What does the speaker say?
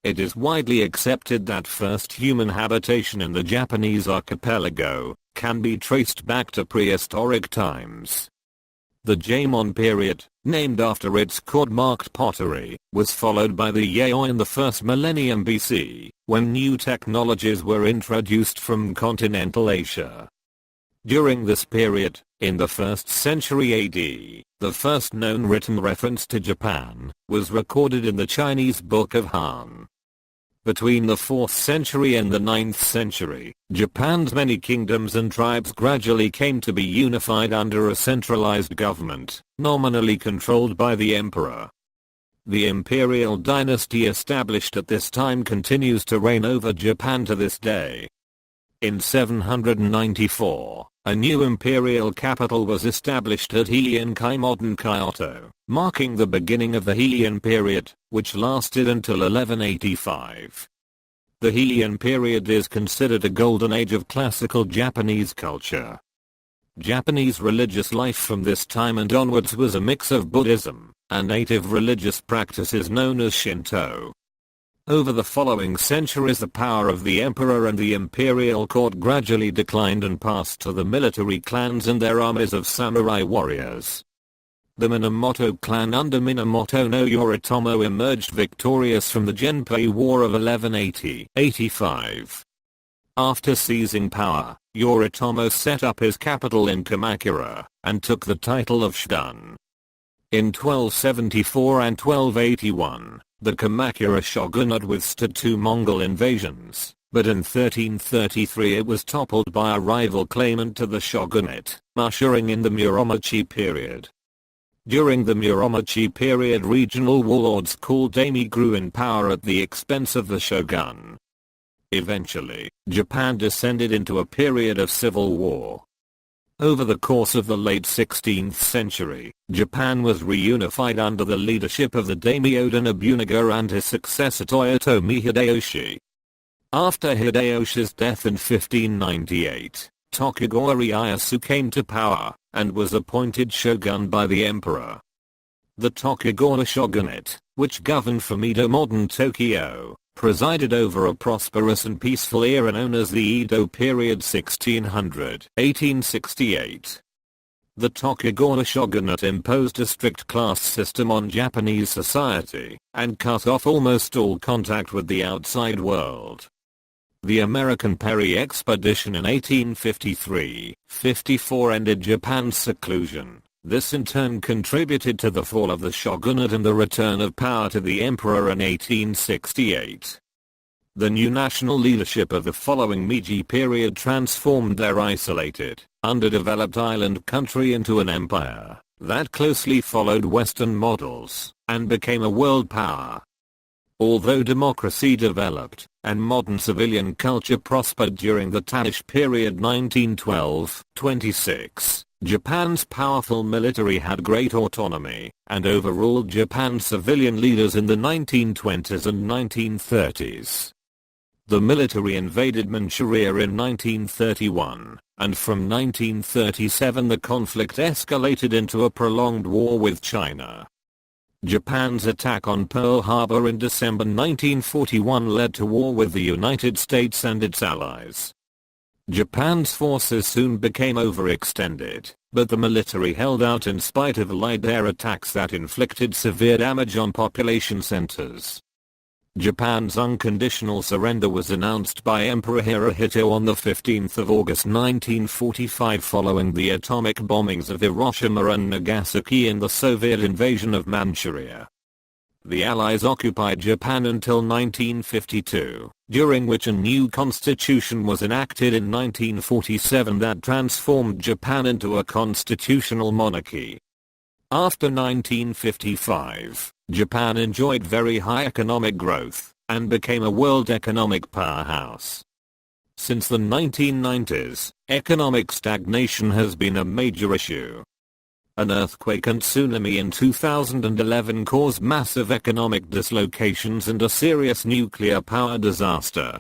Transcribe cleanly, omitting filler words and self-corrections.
It is widely accepted that first human habitation in the Japanese archipelago can be traced back to prehistoric times. The Jōmon period, named after its cord-marked pottery, was followed by the Yayoi in the first millennium BC, when new technologies were introduced from continental Asia. During this period, in the 1st century AD, the first known written reference to Japan was recorded in the Chinese Book of Han. Between the 4th century and the 9th century, Japan's many kingdoms and tribes gradually came to be unified under a centralized government, nominally controlled by the emperor. The imperial dynasty established at this time continues to reign over Japan to this day. In 794, a new imperial capital was established at Heian-kyō, modern Kyoto, marking the beginning of the Heian period, which lasted until 1185. The Heian period is considered a golden age of classical Japanese culture. Japanese religious life from this time and onwards was a mix of Buddhism and native religious practices known as Shinto. Over the following centuries, the power of the emperor and the imperial court gradually declined and passed to the military clans and their armies of samurai warriors. The Minamoto Clan under Minamoto no Yoritomo emerged victorious from the Genpei War of 1180-85. After seizing power, Yoritomo set up his capital in Kamakura and took the title of Shogun. In 1274 and 1281, the Kamakura Shogunate withstood 2 Mongol invasions, but in 1333 it was toppled by a rival claimant to the shogunate, ushering in the Muromachi period. During the Muromachi period, regional warlords called daimyo grew in power at the expense of the shogun. Eventually, Japan descended into a period of civil war. Over the course of the late 16th century, Japan was reunified under the leadership of the daimyo Nobunaga and his successor Toyotomi Hideyoshi. After Hideyoshi's death in 1598, Tokugawa Ieyasu came to power and was appointed shogun by the emperor. The Tokugawa shogunate, which governed from Edo, modern Tokyo, presided over a prosperous and peaceful era known as the Edo period 1600-1868. The Tokugawa shogunate imposed a strict class system on Japanese society and cut off almost all contact with the outside world. The American Perry expedition in 1853-54 ended Japan's seclusion. This in turn contributed to the fall of the shogunate and the return of power to the emperor in 1868. The new national leadership of the following Meiji period transformed their isolated, underdeveloped island country into an empire that closely followed Western models and became a world power. Although democracy developed and modern civilian culture prospered during the Taisho period 1912-26, Japan's powerful military had great autonomy and overruled Japan's civilian leaders in the 1920s and 1930s. The military invaded Manchuria in 1931, and from 1937 the conflict escalated into a prolonged war with China. Japan's attack on Pearl Harbor in December 1941 led to war with the United States and its allies. Japan's forces soon became overextended, but the military held out in spite of allied air attacks that inflicted severe damage on population centers. Japan's unconditional surrender was announced by Emperor Hirohito on the 15th of August 1945 following the atomic bombings of Hiroshima and Nagasaki in the Soviet invasion of Manchuria. The Allies occupied Japan until 1952, during which a new constitution was enacted in 1947 that transformed Japan into a constitutional monarchy. After 1955, Japan enjoyed very high economic growth and became a world economic powerhouse. Since the 1990s, economic stagnation has been a major issue. An earthquake and tsunami in 2011 caused massive economic dislocations and a serious nuclear power disaster